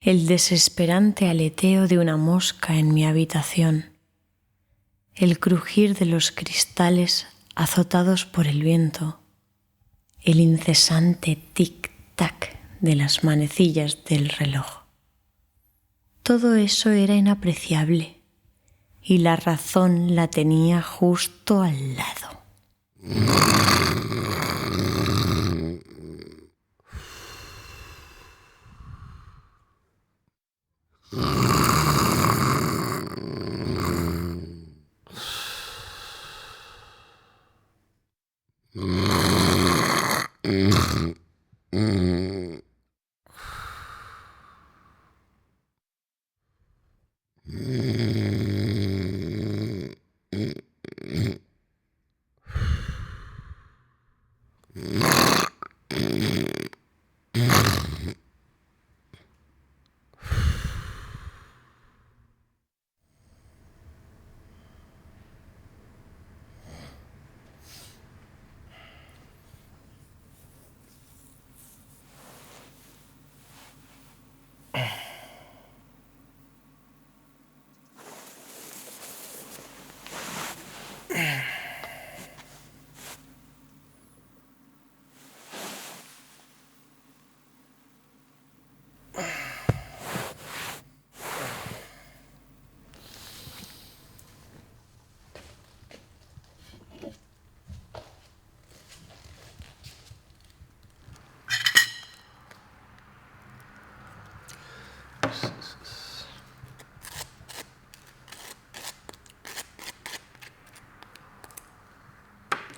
el desesperante aleteo de una mosca en mi habitación, el crujir de los cristales azotados por el viento, el incesante tic-tac de las manecillas del reloj. Todo eso era inapreciable y la razón la tenía justo al lado.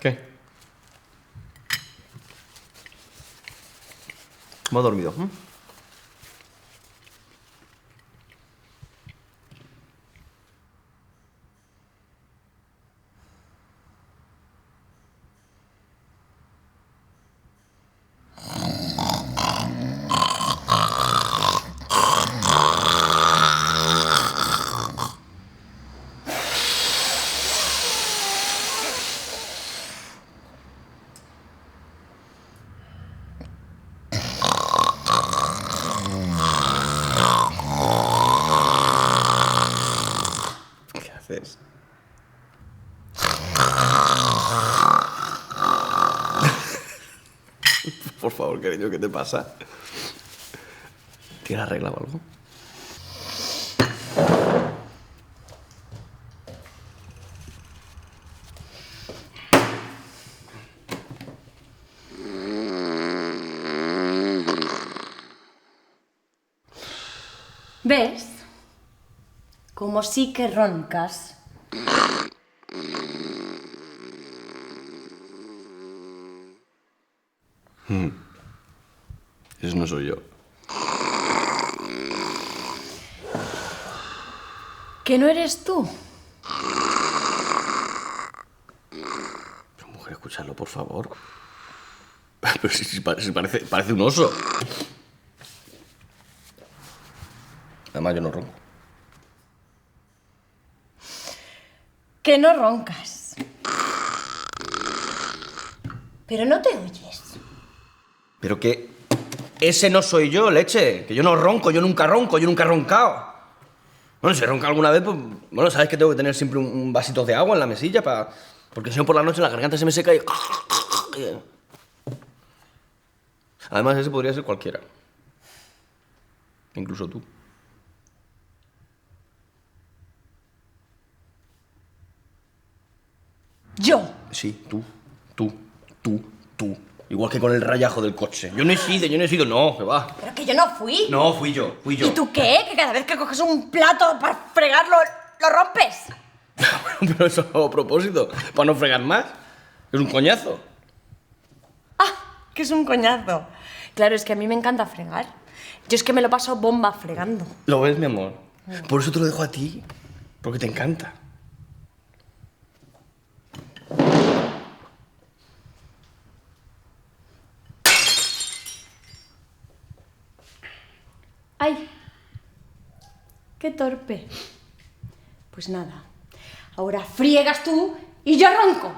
¿Qué? ¿Cómo has dormido? ¿Qué haces? Por favor, cariño, ¿qué te pasa? ¿Tienes regla o algo? ¿Ves? Como sí que roncas. Ese no soy yo. ¿Que no eres tú? Pero, mujer, escúchalo, por favor. Pero si parece un oso. Además, yo no ronco. Que no roncas. Pero no te oyes. Pero que ese no soy yo, leche. Que yo no ronco, yo nunca he roncado. Bueno, si he roncado alguna vez, pues... Bueno, sabes que tengo que tener siempre un vasito de agua en la mesilla para... Porque si no, por la noche la garganta se me seca y... Además, ese podría ser cualquiera. Incluso tú. Yo. Sí, tú. Igual que con el rayajo del coche. Yo no he sido, no, que va. Pero que yo no fui. No, fui yo. ¿Y tú qué? Que cada vez que coges un plato para fregarlo, lo rompes. Pero eso a propósito, para no fregar más. Es un coñazo. Ah, que es un coñazo. Claro, es que a mí me encanta fregar. Yo es que me lo paso bomba fregando. ¿Lo ves, mi amor? Por eso te lo dejo a ti. Porque te encanta. ¡Ay! ¡Qué torpe! Pues nada, ahora friegas tú y yo ronco.